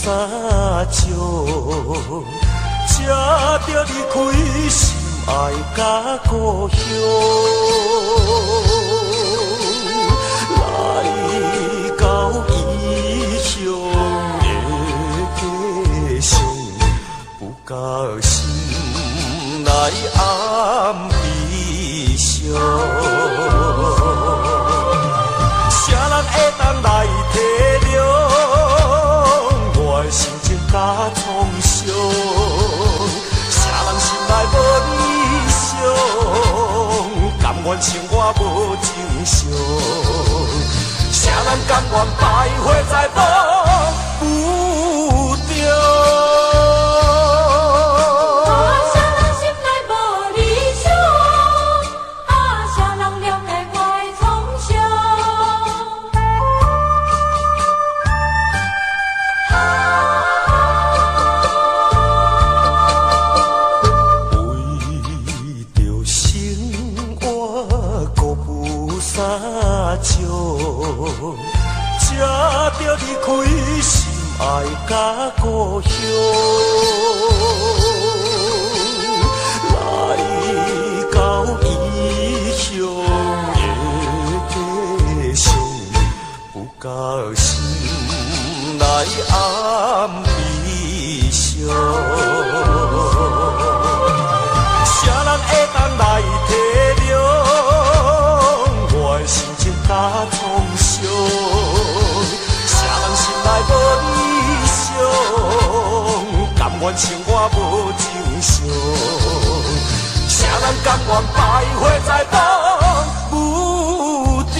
少，才着离开心爱甲故乡。来到异乡的家乡，不甲心内暗悲伤。啥人会当来体谅我的心情甲创伤？啥人心内无理想，甘愿生活无正常？啥人甘愿徘徊在风雨中？才着离开心爱甲故乡，来到异乡的家乡，不甲心内暗悲伤。啥人会当来体谅我的心情甲创伤？无理想，甘愿生活无正常？啥人甘愿徘徊在风雨中？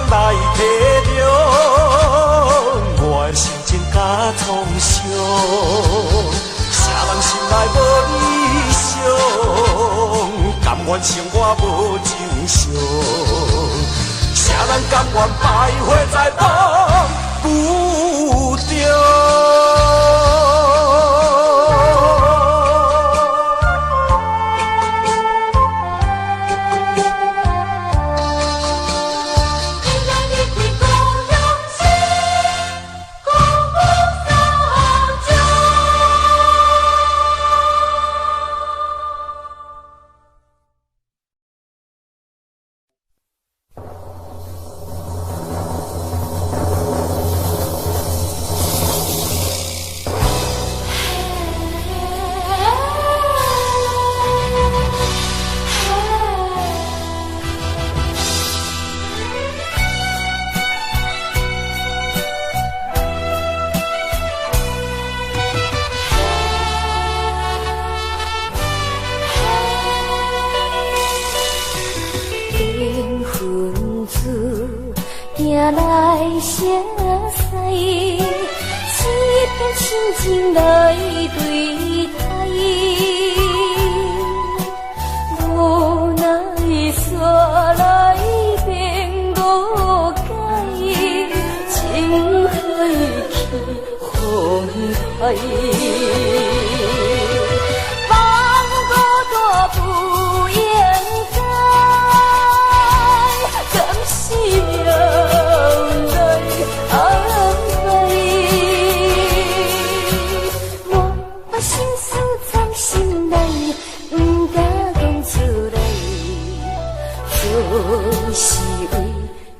来体谅我的心情甲创伤，啥人心内无理想，甘愿生活无正常？啥人甘愿徘徊在风雨中？来相随，一片情景来对待，无奈说来变无解，情海去风台，放过多不应该，甘是命。心事藏心内，不敢讲出来，就是为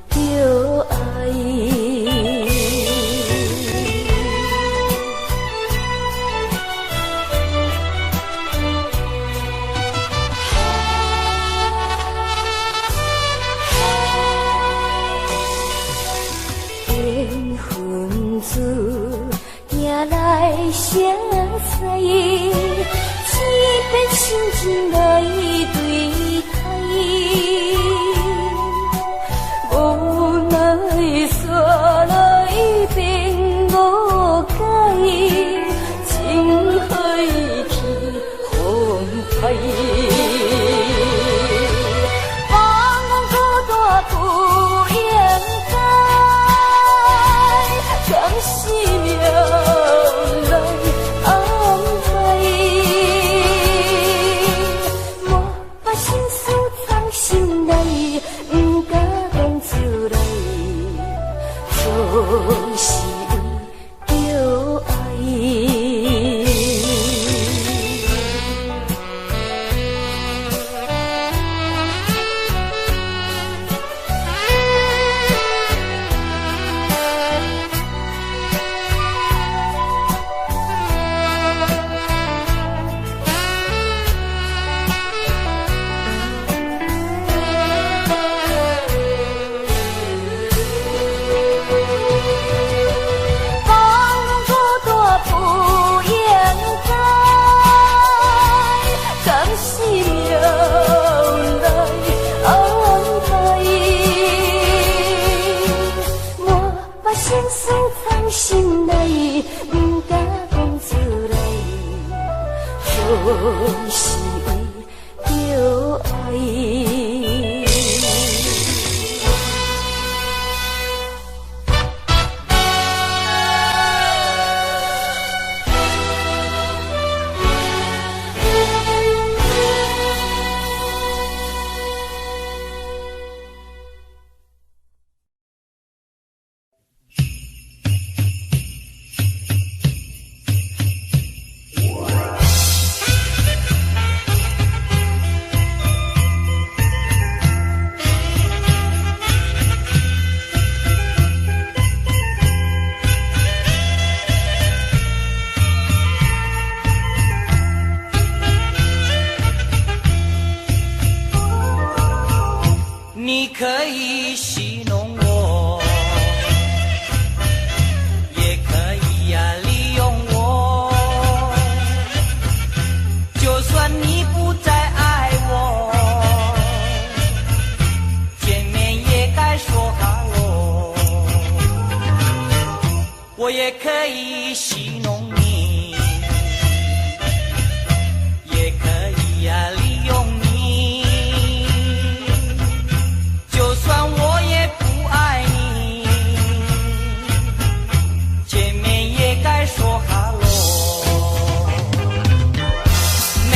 着爱。缘分子迎来相随，一片心情来对待，无奈是为着爱。心内不敢讲出来，就是为着爱。你可以戏弄我，也可以利用我，就算你不再爱我，见面也该说哈喽。我也可以戏弄你，也可以利用你，就算我也不爱你，见面也该说哈喽。每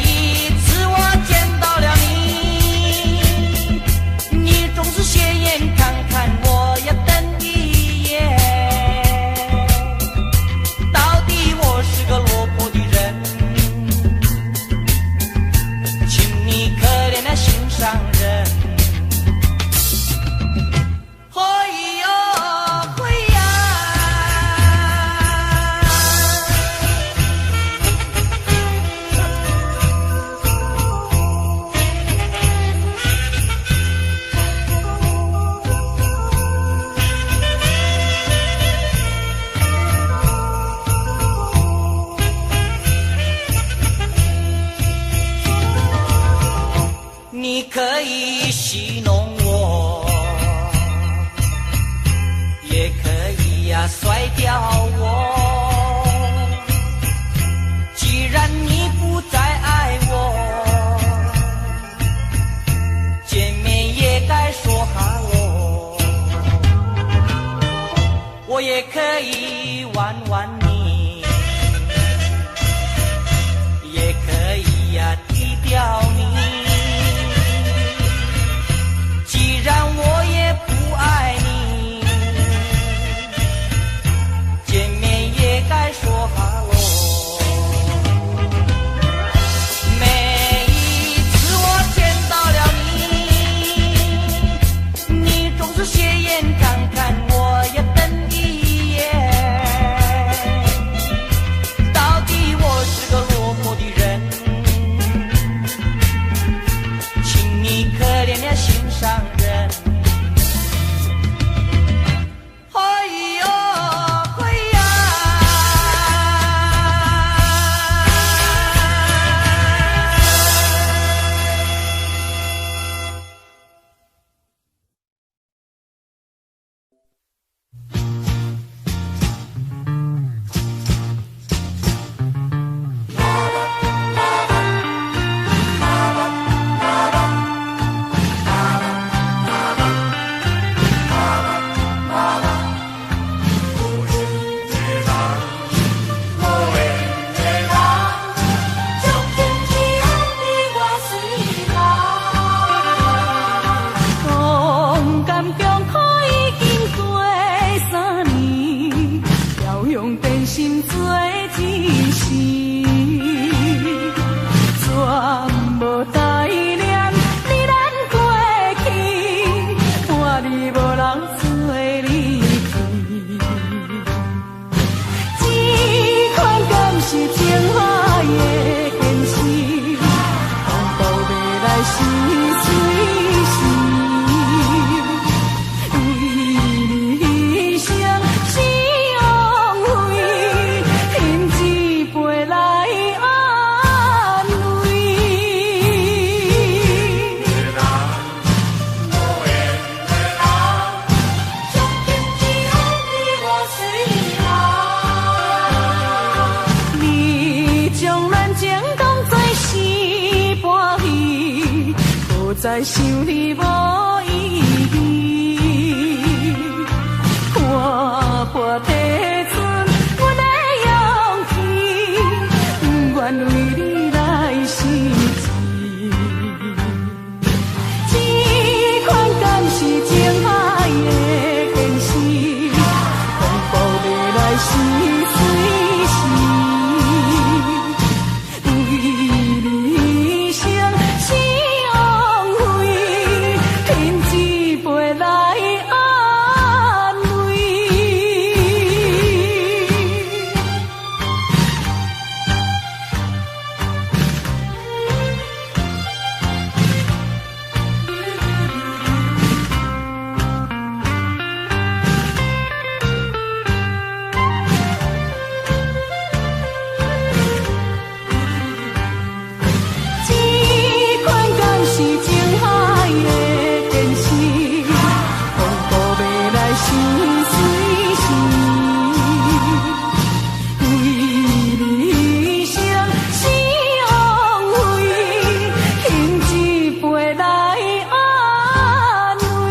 一次我见到了你，你总是斜眼看看我呀，瞪一眼。到底我是个落魄的人，请你可怜的心上人。你可以戏弄我，也可以甩掉我。既然你不再爱我，见面也该说哈喽。我也可以玩玩你，也可以踢掉你。既然我也不爱你，见面也该说哈喽。每一次我见到了你，你总是斜眼看看我呀，瞪一眼。人做离去。这款敢是情海的现实，风暴要来时随时。为理想是枉费，天只陪来安慰。你将咱情当作是半戏，不再想你无意义。看破地存阮的勇气，不愿为你来失志。这款敢是情海的现实，风暴要来时随时。为理想是枉费，天只陪来安慰。这款敢是情海的现实，风暴要来时随时。为理想是枉费，天只陪来安慰。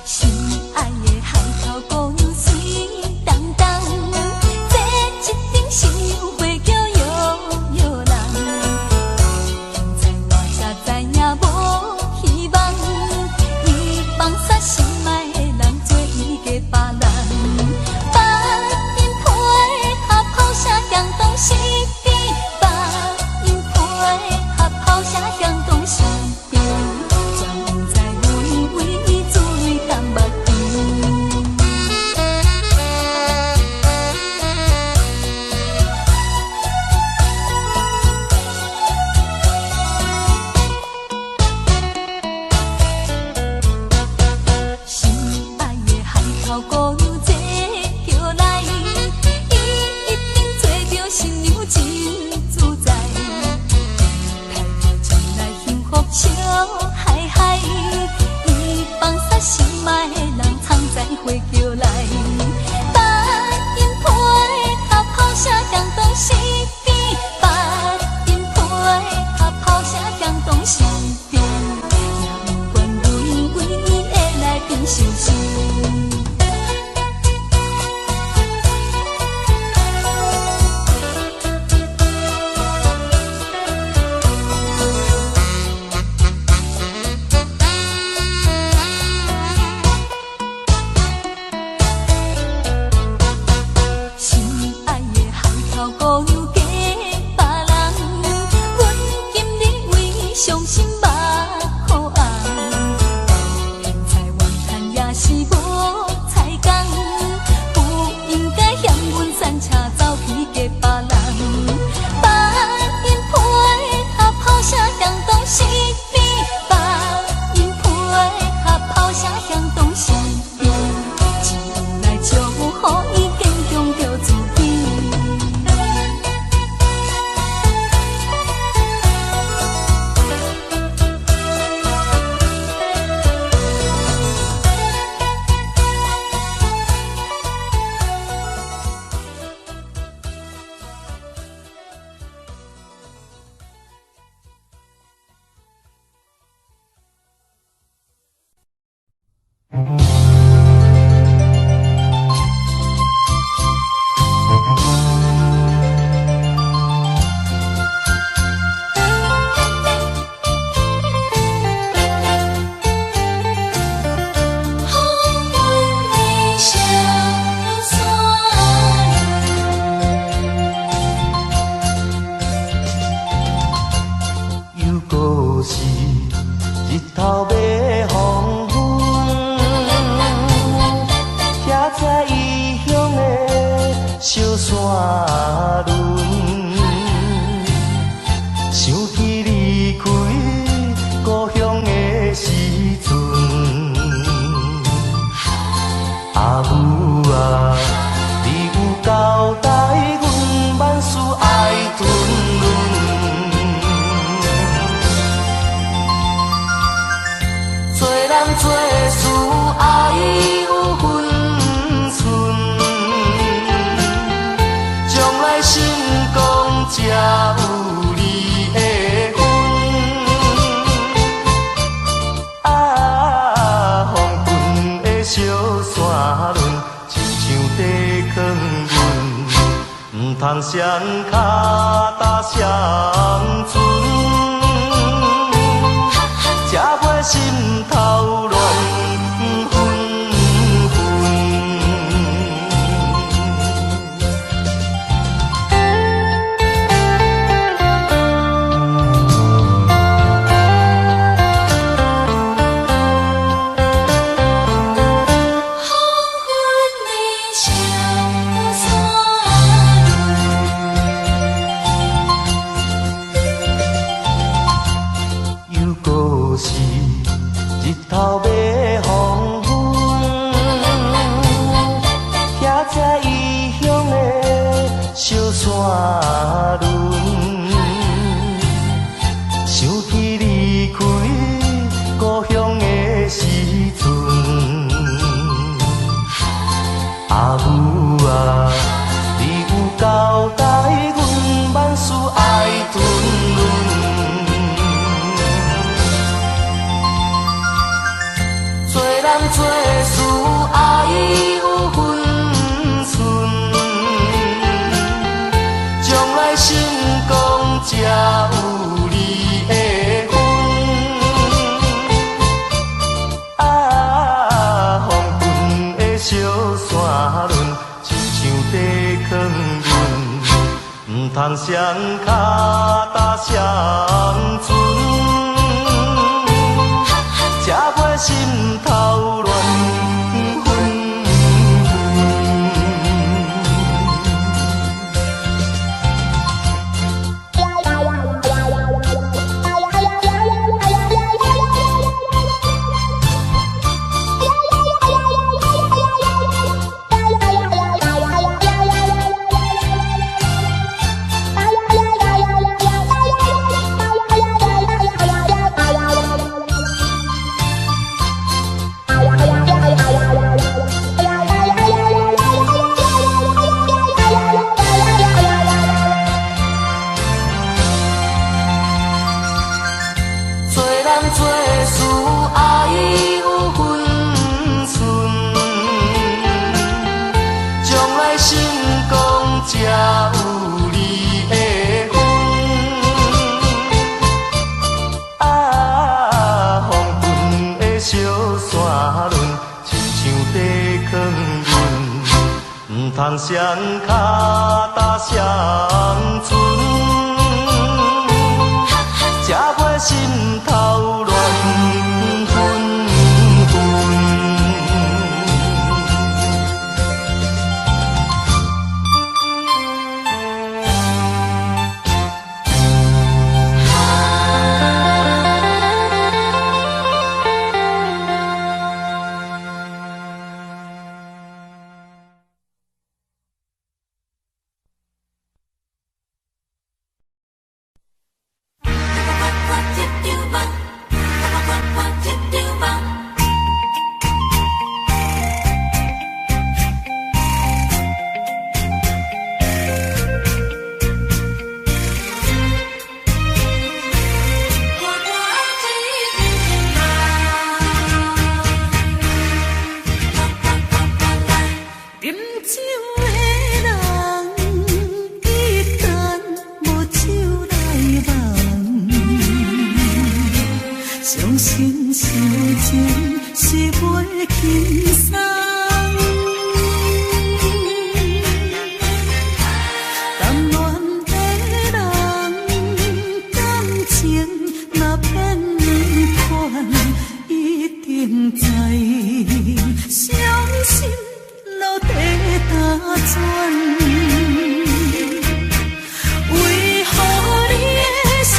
心爱的海头姑娘水东东，这一顶新娘花轿摇摇人。现在我才知影无希望，伊放煞心爱的人做伊的别人。把因配合抛下向东西边，把因配合抛下向东西边，全不知阮为伊水干目睛。心爱的海头姑娘坐轿来，伊一定做着新娘真自在。抬头前来幸福笑嗨嗨，伊放煞心爱的人藏在花轿内。把因配合抛下向东西边，把因配合抛下向东西边，也不管阮为伊会来变伤心。起离开故乡的时阵，阿母啊，你有交代阮万事爱吞润。做人做事爱有分寸，将来成功才有你的份。啊，风云的小山峦，亲像地囥阮，唔通双脚踏双船。才袂心头乱纷纷。黄昏的小山峦，又过是日头要黄昏，遐才异乡的小山峦，想起离开故乡的时阵，阿母啊，你有交代阮万事爱吞润。做人做事爱有分寸，将来成功才有你的份。啊，风云的小山峦，亲像地囥阮，唔通双脚踏双船。才袂心头乱纷纷。做事爱有分寸，将来成功才有你的份。啊，风云的小山峦，亲像地囥阮，唔通双脚踏双船。才袂心头乱纷纷。为何你的心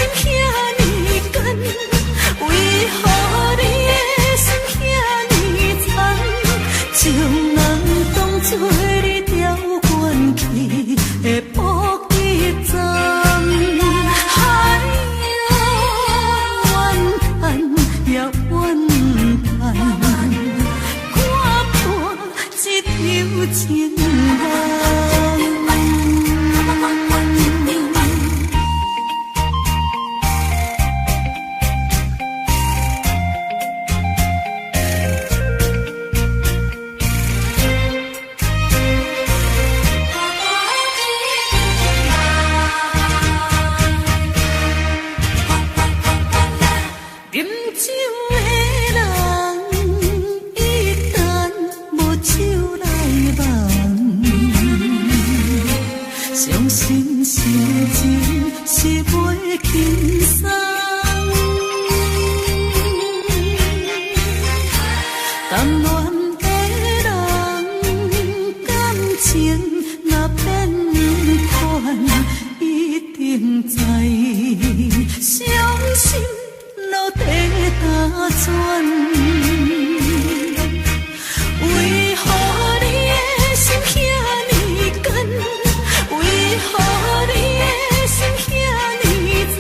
伤心落地打转，为何你的心遐尼干？为何你的心遐尼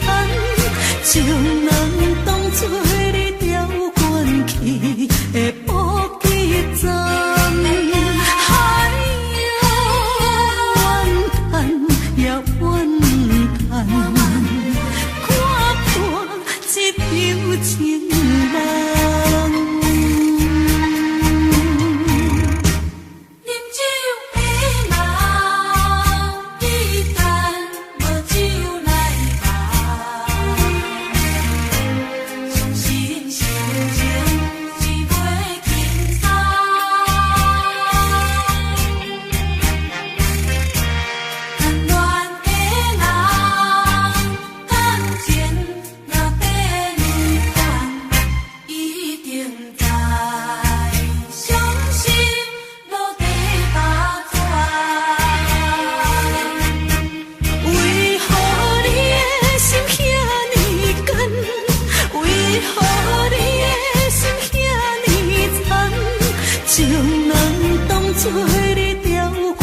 残？将人当作你调关去的补给站。情人，啉酒的人，一旦无酒来伴，伤心心情只袂轻松。谈恋的人，感情若短。一定在伤心落地打转，为何你的心遐尼干？为何你的心遐尼残？将人当作你调关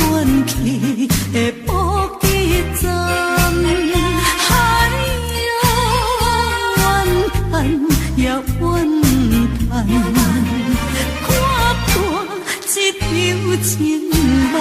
去的补给站，哎呀，怨叹也怨。看破一场情梦。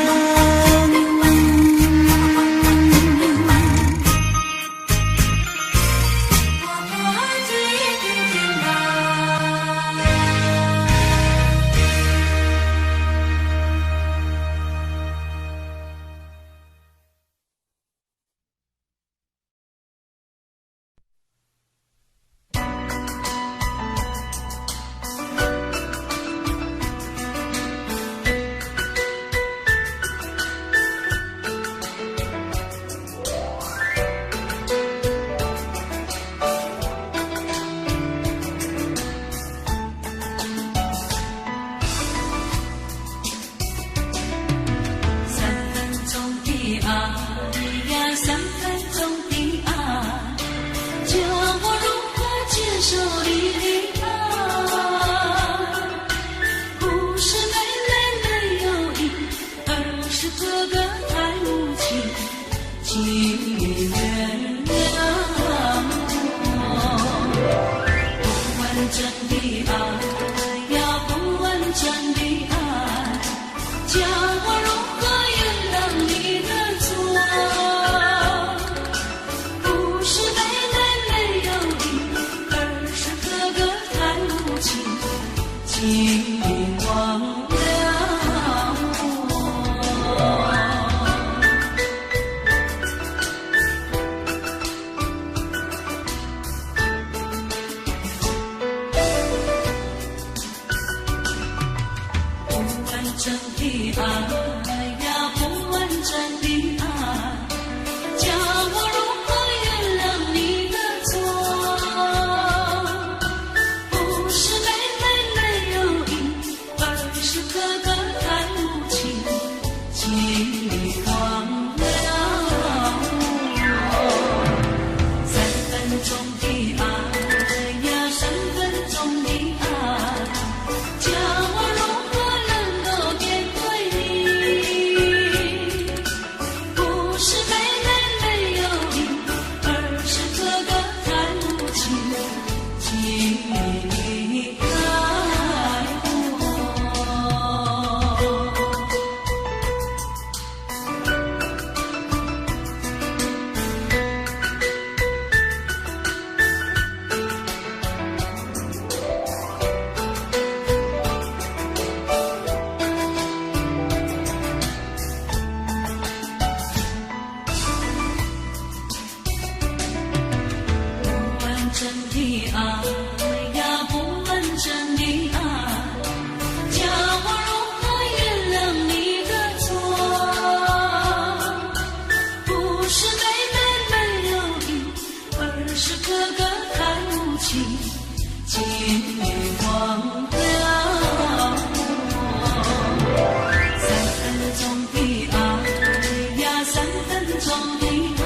中的爱，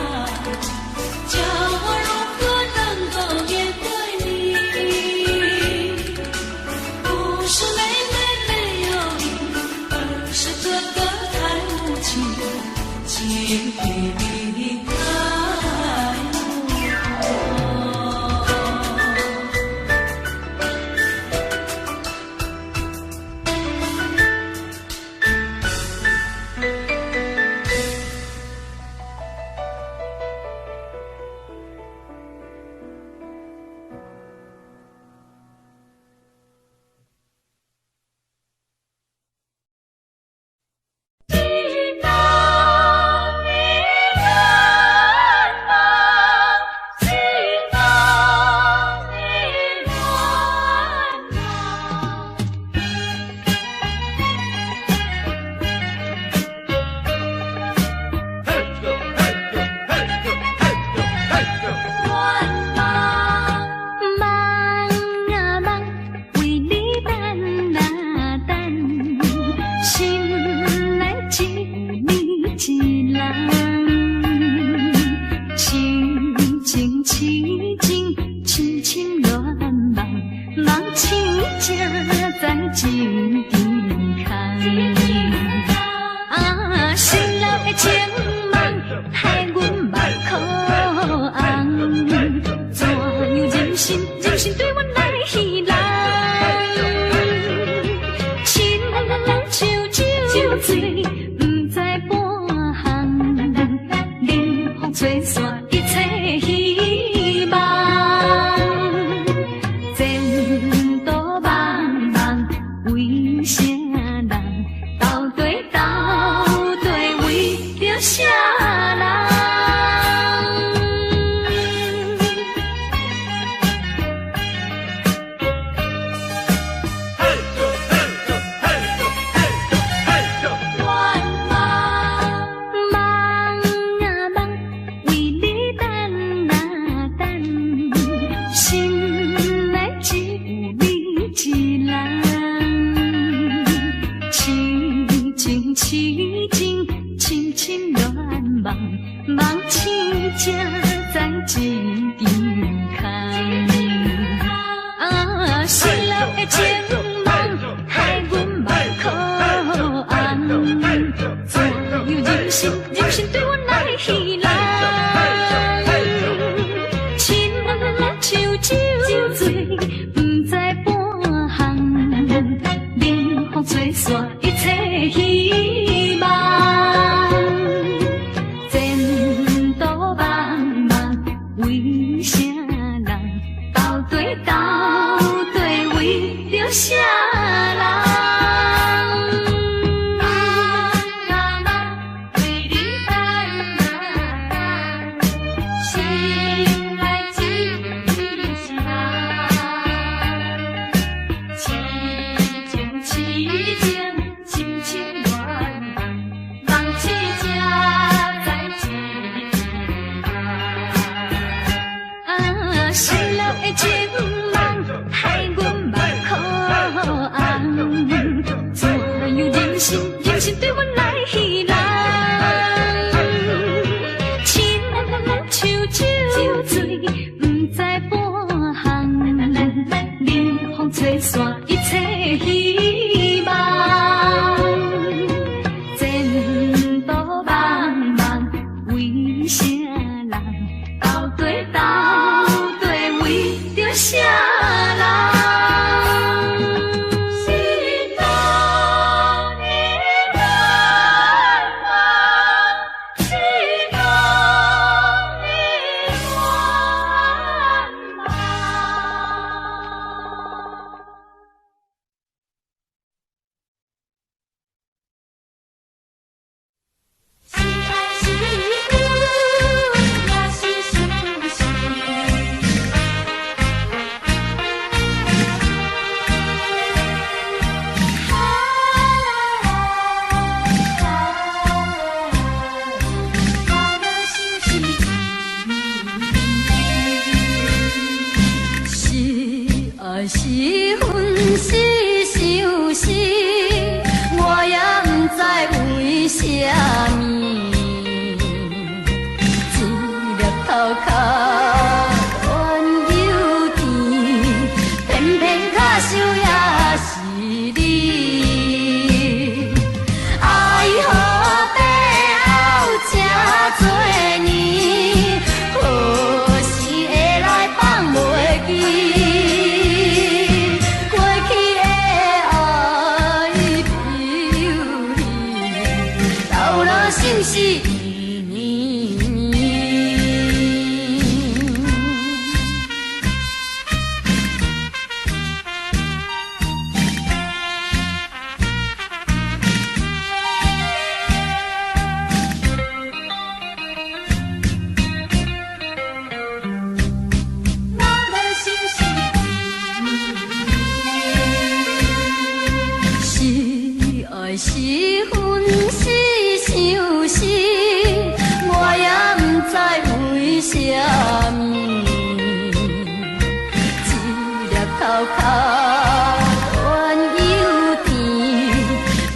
叫我如何能心内只有你一人，痴情痴情，深深恋梦，梦醒才知一场空。啊，失落的情梦，害阮目眶红。怎样人生，人生对阮来戏人？亲像酒醉，不知半项，冷风吹散一切希望。前途茫茫，为啥人斗对为着啥人？情梦害阮目眶红，怎样人生，人生对阮来戏人？亲像酒醉，不知半项，冷风吹散一切希望。前途茫茫，为啥人斗对为着啥人？心中的愿望，心中的愿望。是爱是恨，也是相思。是恨是相思，我也不知为啥物，一粒头壳原有甜，偏偏卡想也是你。爱予背后这多年，何时会来放袂记？心是一年年，我的心是一年年，是爱是恨是相思，我也不知为啥物，一粒头壳原有甜，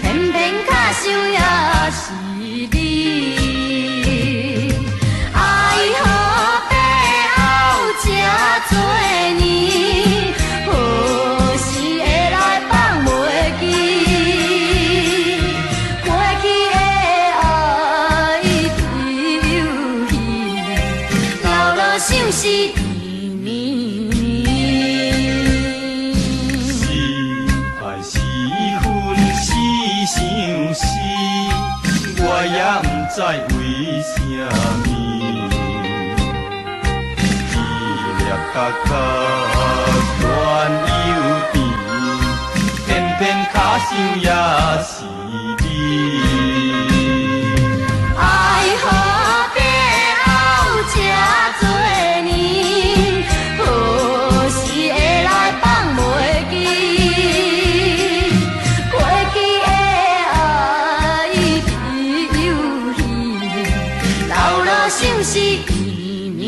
偏偏卡想也是你。爱予背后这多年，何时会来放袂记？过去的爱丢弃，流落想是一年年。是爱是恨是相思，我也不知为啥物，一粒角角原有甜，偏偏卡想也是你。爱予背后这多年，何时会来放袂记？过去的爱丢弃，流落想是一年年。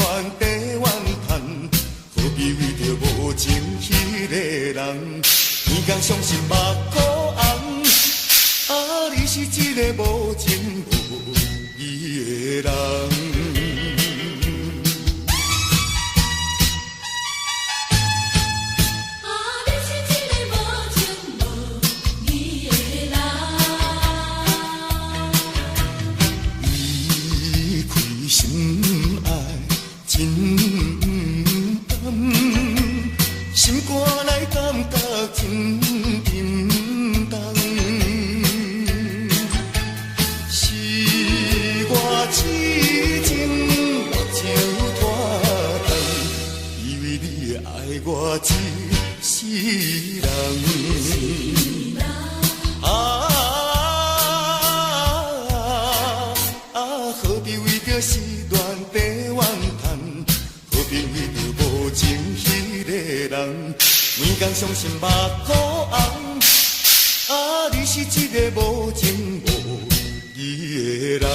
段地怨叹，何必为着无情迄个人，天公伤心目眶红。啊，你是一个无情无义的人。伤心目眶红，啊，你是一个无情无义的人。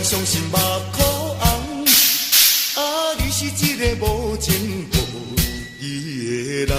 伤心目眶红，啊，你是一个无情无义的人。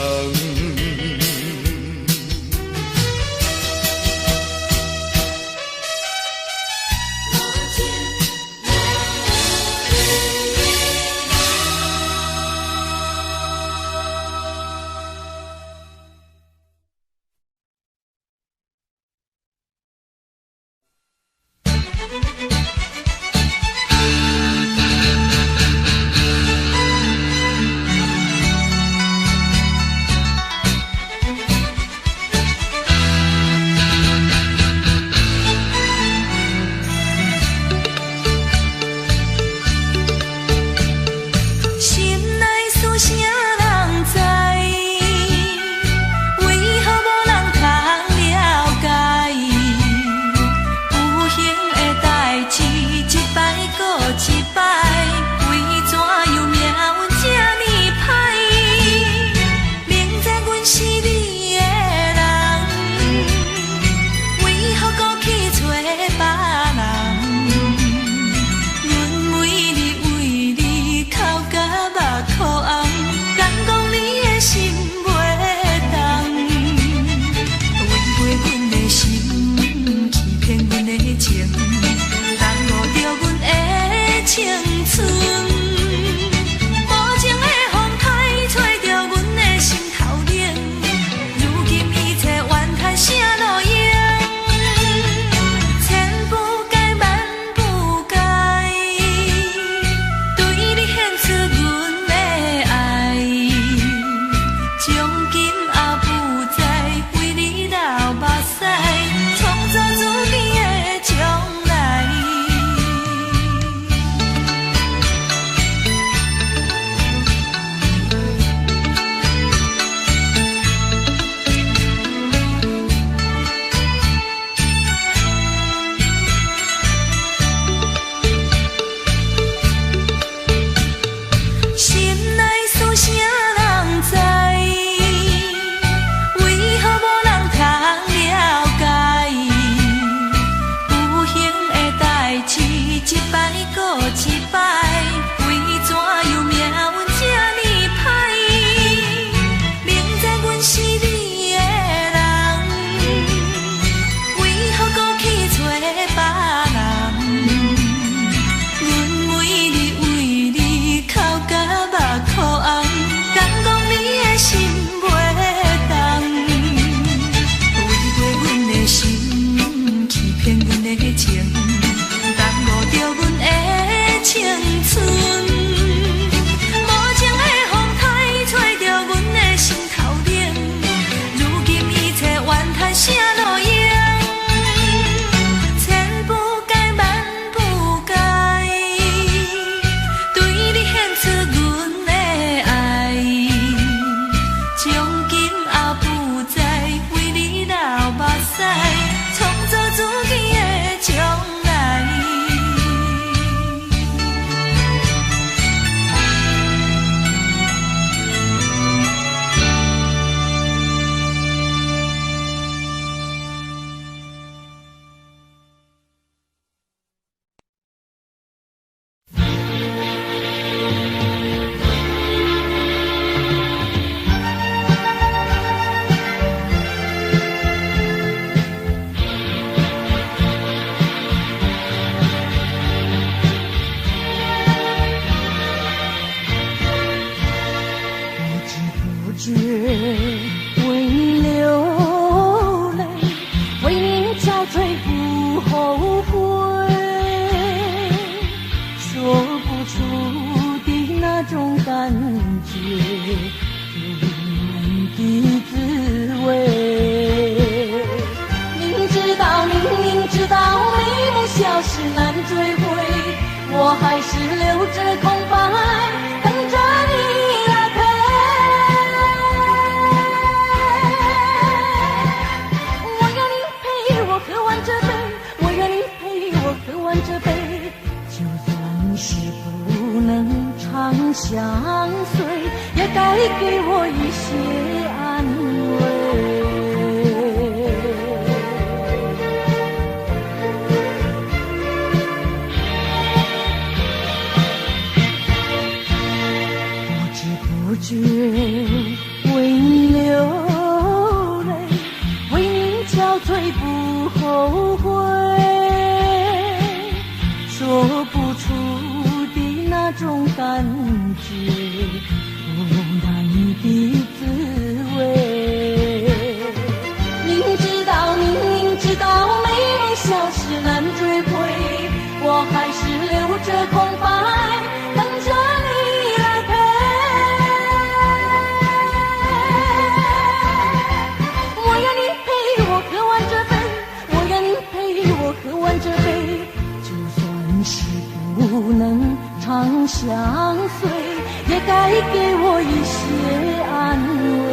我还是留着空白，等着你来陪。我要你陪我喝完这杯，我要你陪我喝完这杯，就算是不能长相随，也该给我一些安慰。不觉为你流泪，为你憔悴不后悔，说不出的那种感觉，无奈的滋味。明知道美梦消失难追回，我还是留着空白，等着你来陪。喝完这杯，就算是不能长相随，也该给我一些安慰。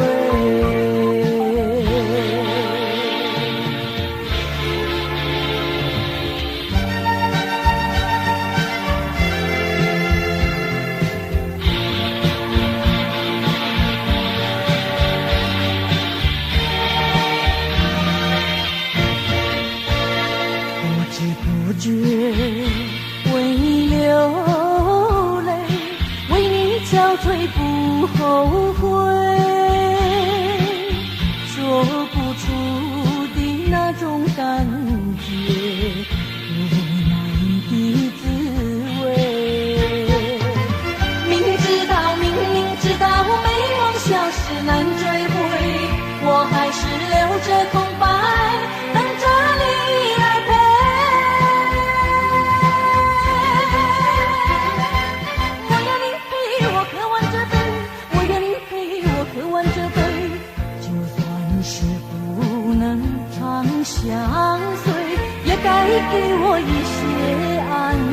不觉为你流泪，为你憔悴不后悔，说不出的那种感觉，无奈的滋味。明知道美梦消失难追回，我还是留着空白，等着你来陪。相随，也该给我一些安慰。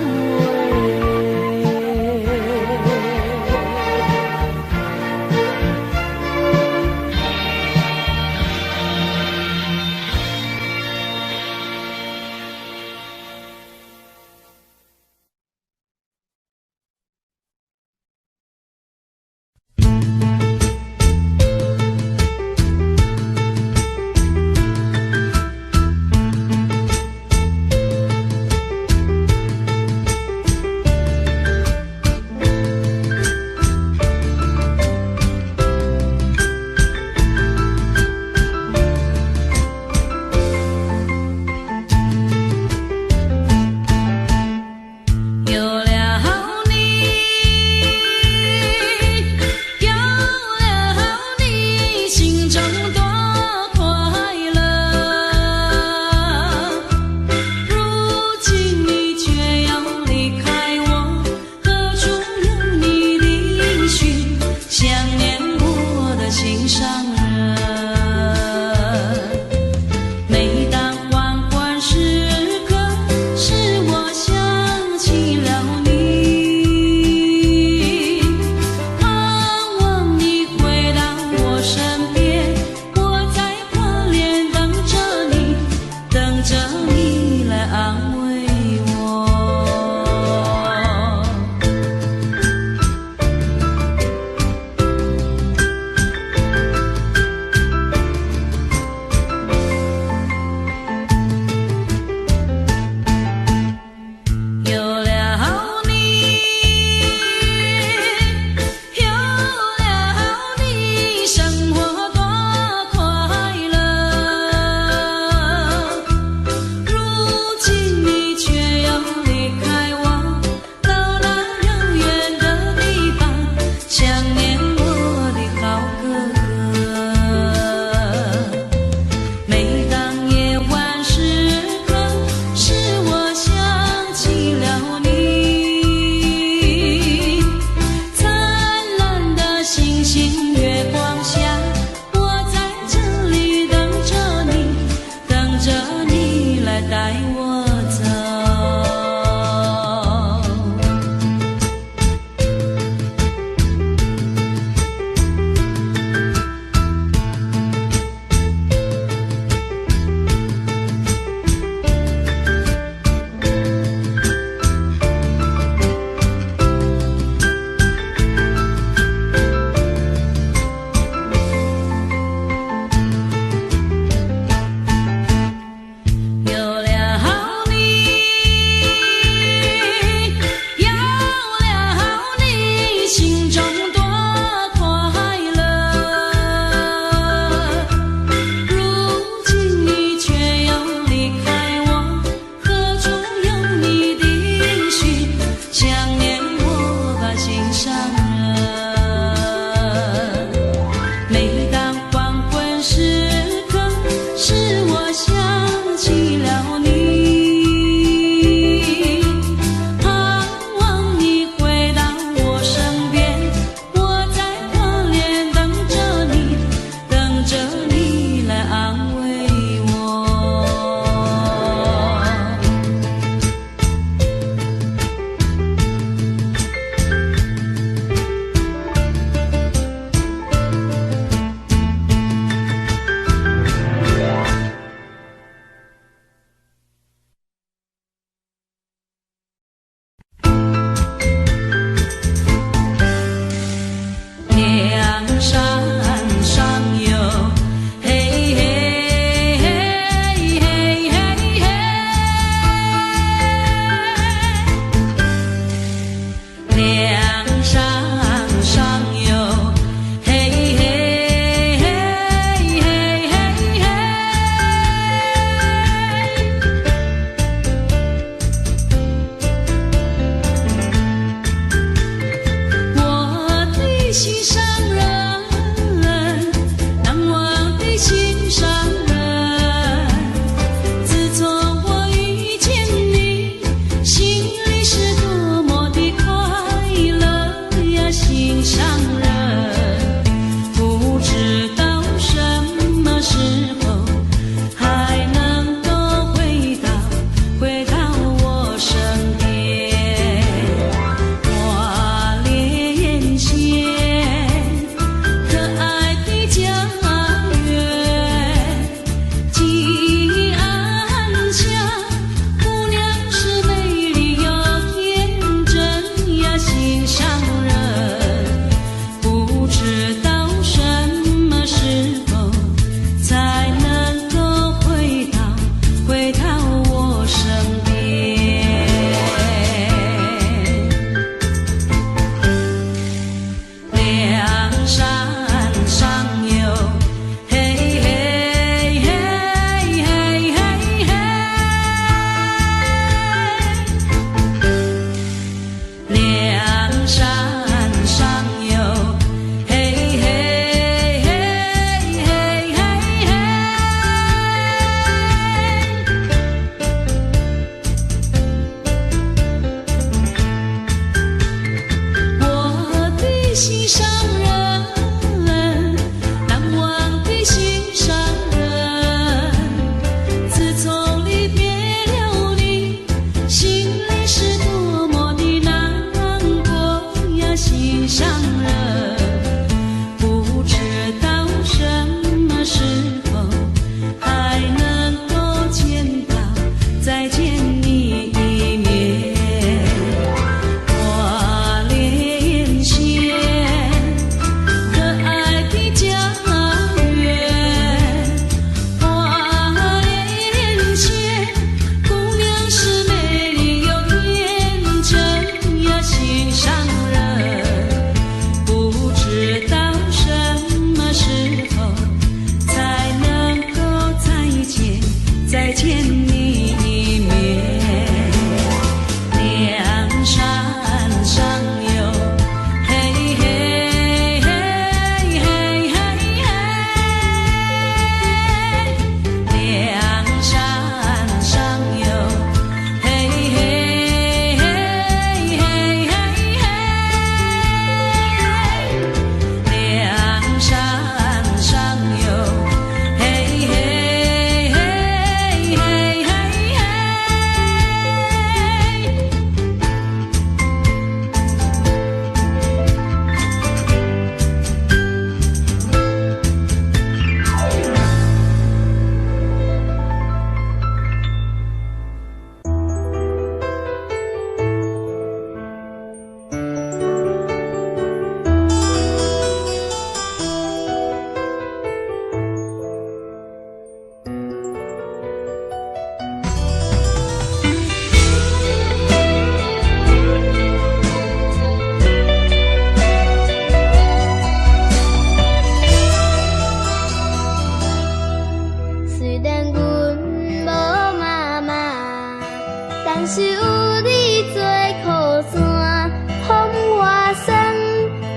是有你做靠山，风我送，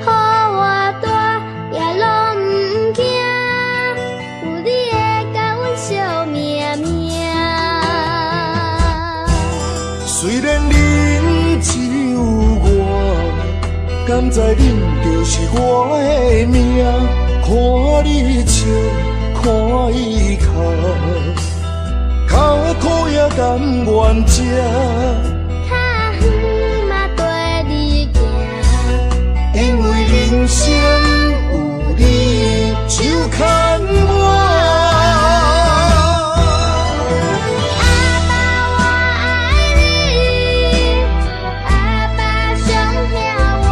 雨我大，也拢不惊。有你会甲阮惜命命。虽然恁只有我，敢知恁就是我的命？看你笑，看伊哭，脚苦也甘愿吃。较远嘛跟你行，因为人生有你就牵我。阿爸我爱你，阿爸上疼我，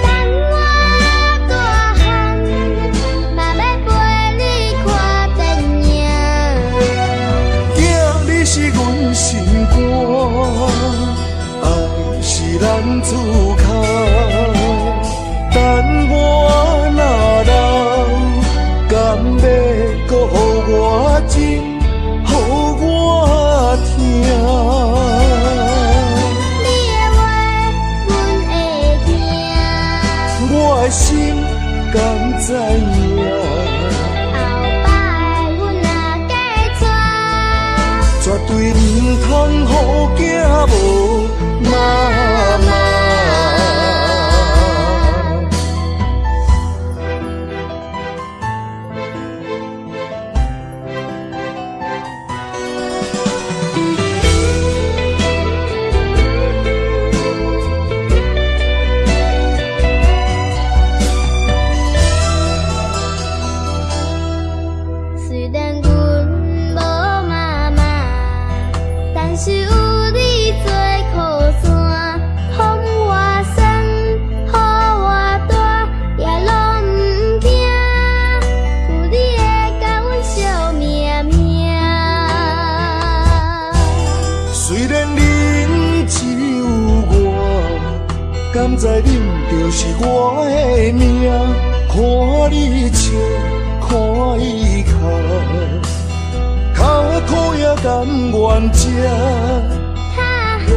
等我大汉，嘛要陪你看电影。囝，你是阮心肝，爱是咱自靠。等我若老，敢要搁予我情，予我听。你的话，阮会听。我的心敢知影？后摆阮若嫁娶，绝对唔通予囝无妈妈。虽然阮无妈妈，但是有你做靠山，风我送，雨我大，也拢不惊。有你会甲阮惜命命。虽然恁只有我，敢知恁就是我的命？看你笑，看伊哭，脚苦也甘愿吃。较远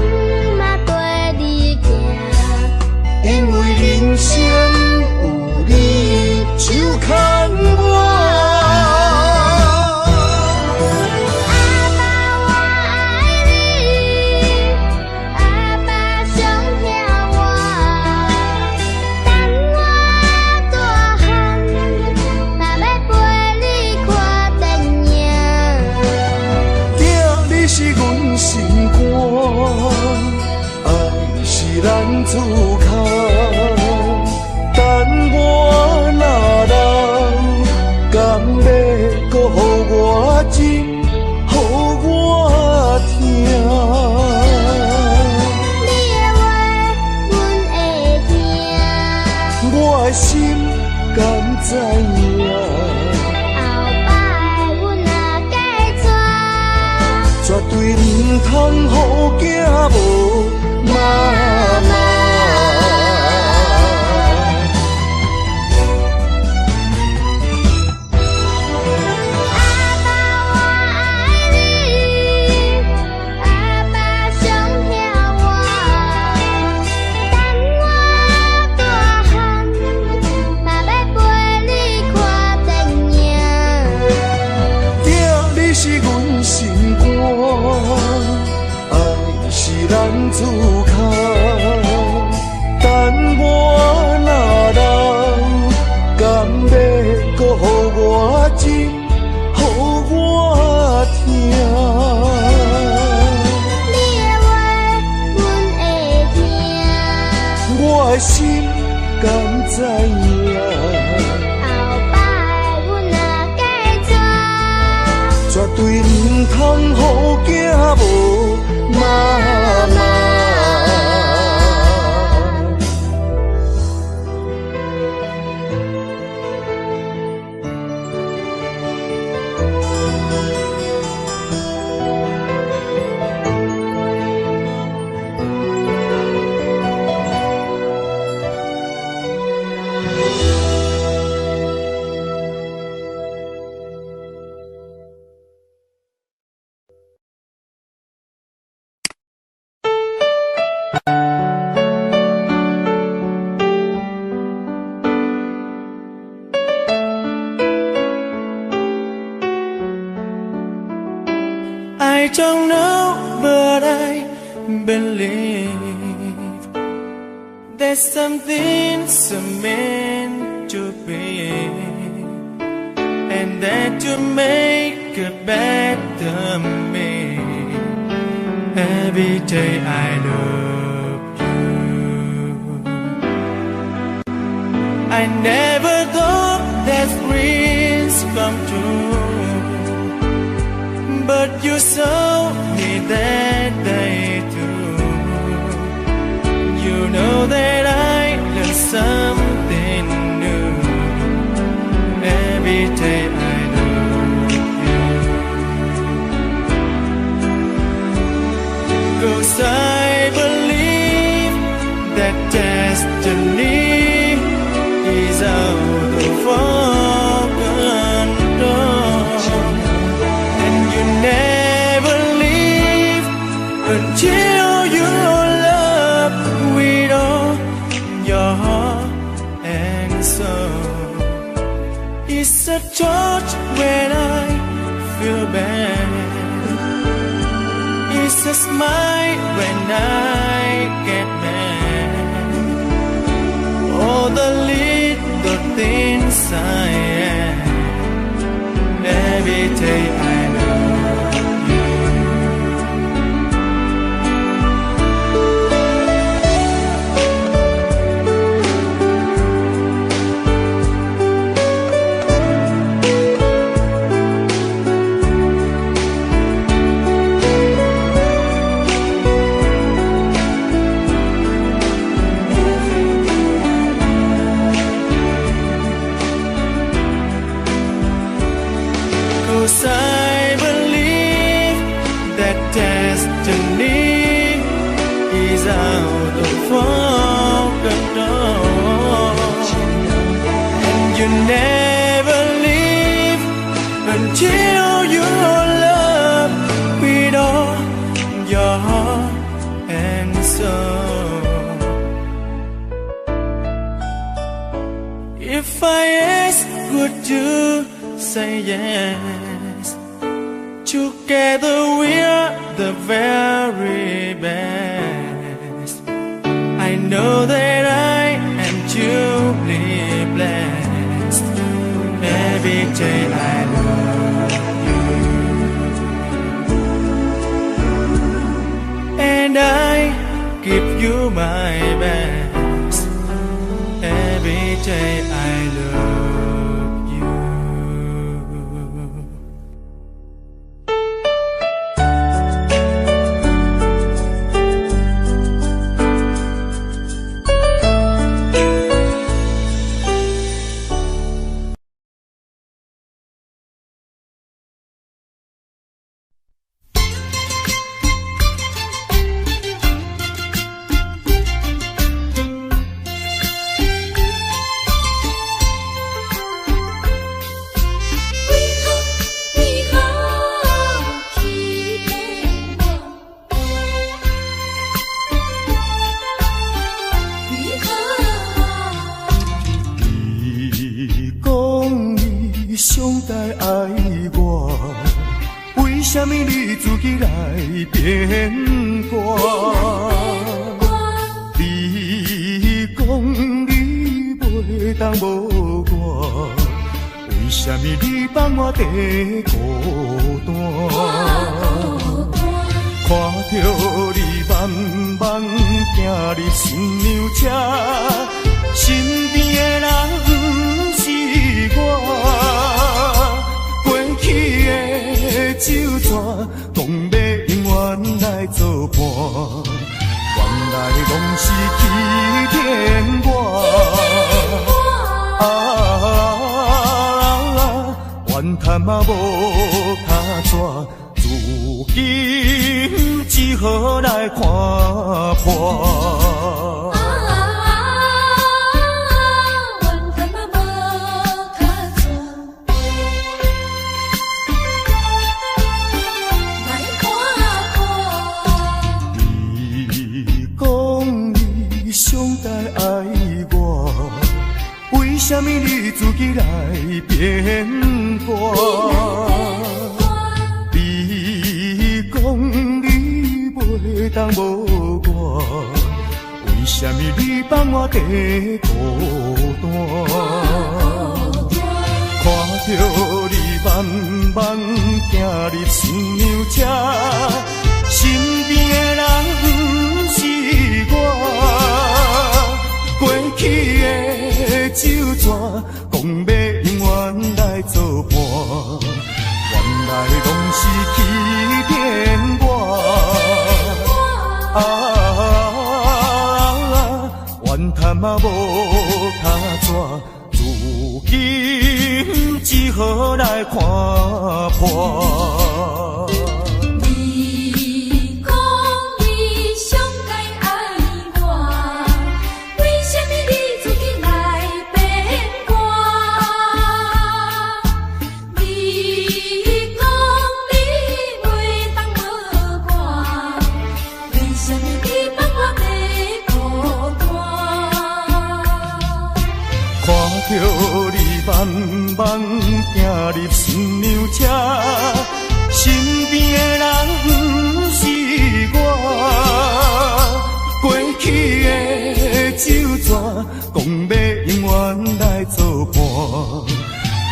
嘛跟你行，因为人生有你就牵我。阿爸我爱你，阿爸上疼我，等我大汉，嘛要陪你看电影。囝，你是阮心肝，爱是咱自靠。等我若老，敢要搁予我情，予我听。你的话，阮会听。我的心敢知影？后摆阮若嫁娶，绝对唔通予囝无妈妈。阿爸我爱你，阿爸上疼我，等我大汉，嘛要陪你看电影。囝，你是阮心肝，爱是咱自靠。等我若老，敢要搁予我情，予我听。你的话，阮会听。我的心敢知影？后摆阮若嫁娶，绝对唔通予囝无妈妈。I don't know, but I believe there's something so meant to be, and that to make a better me. Every day I love you. I never thought that dreams come true, but you saw me that day too. You know that I learned something new. Every day I love you. 'Cause I believe that destiny is out of our control, and you never leave until you love with all your heart and soul. It's a touch when I feel bad, it's a smile when I get mad. All the little things I am. Every day I love you. I believe that destiny is out of our control, and you never leave until you love with all your heart and soul. If I ask, would you say yes? Together we're the very best. I know that I am truly blessed. Every day I love you, and I give you my best. Every day I love you. 当无我？为什么你放我在孤单？看着你慢慢行入新娘车，身边的人不是我。过去的酒泉，讲要永远来作伴，原来拢是欺骗我。怨叹嘛无他怎，如今只好来看破。你讲你上该爱我，为什么你自己来变卦？你讲你袂当无我，为什么你放我在孤单？看着你慢慢行入新娘车，身边的人不是我。过去的酒泉，讲要永远来作伴，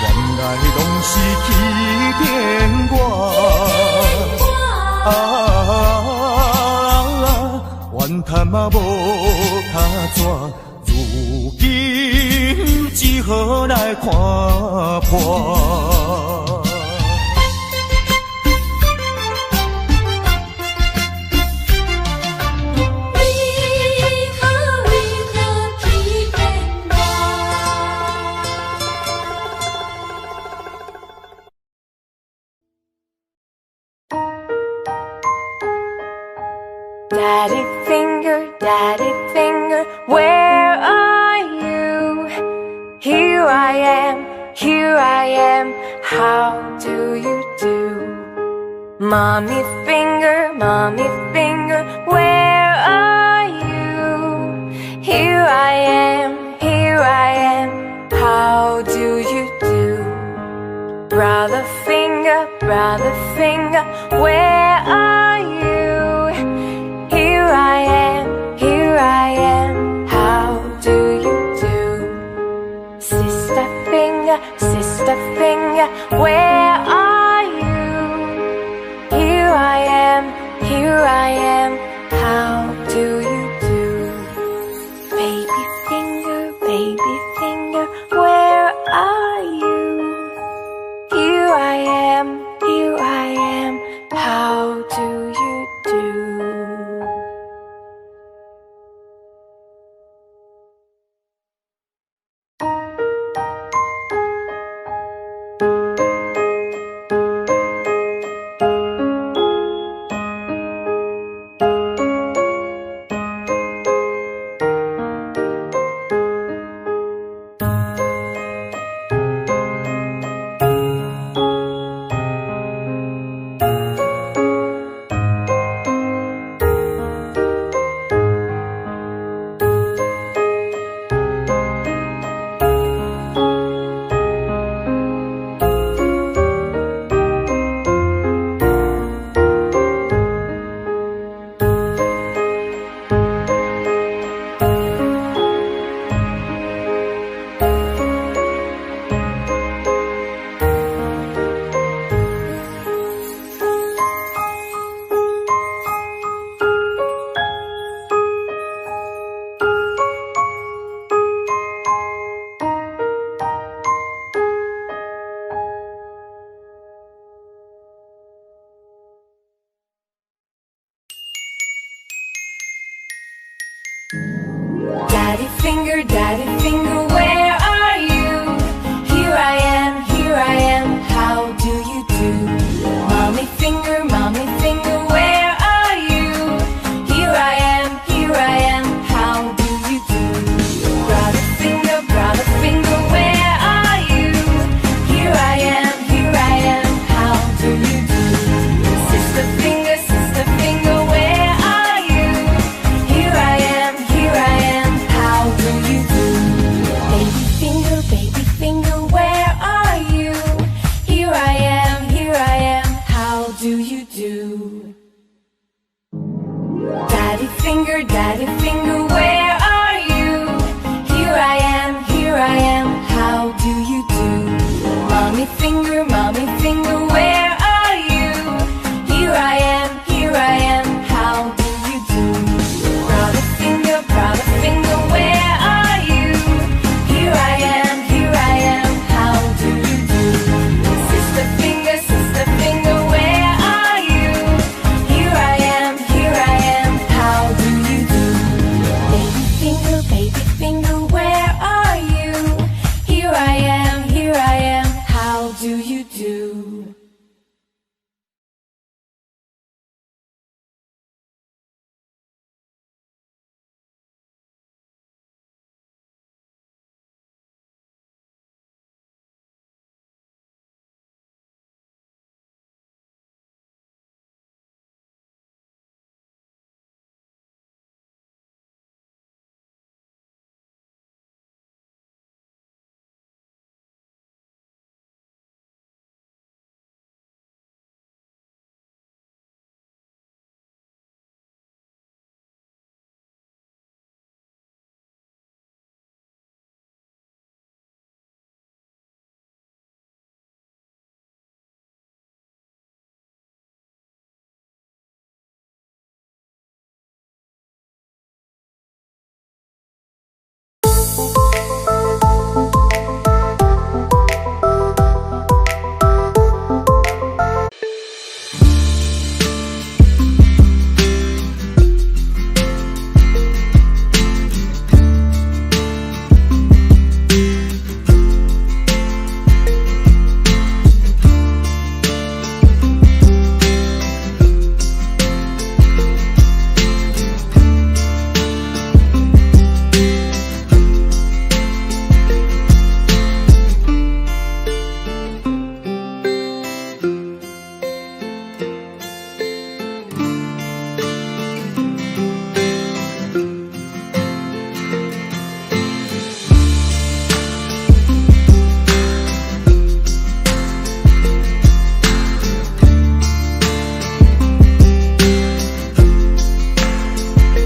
原来拢是欺骗我。怨叹嘛无他怎，如今只好来看破。Daddy finger, where are you? Here I am, how do you do? Mommy finger, where are you? Here I am, how do you do? Brother finger, where are you? Here I am, how do you do? Sister finger, where are you? Here I am, how do you do? Baby finger, where are you? Here I am, how do you do? Daddy finger, where are you? Here I am, how do you do? Mommy finger, where are you? Here I am, how do you do? Brother finger, where are you? Here I am, how do you do? Sister finger, where are you? Here I am, how do you do? finger, mommy finger, where are you? Here I am, how do you do? Brother finger, where are you? Here I am, how do you do? Sister finger, where are you? Here I am, how do you do? Baby finger, where are you? Here I am, how do you do?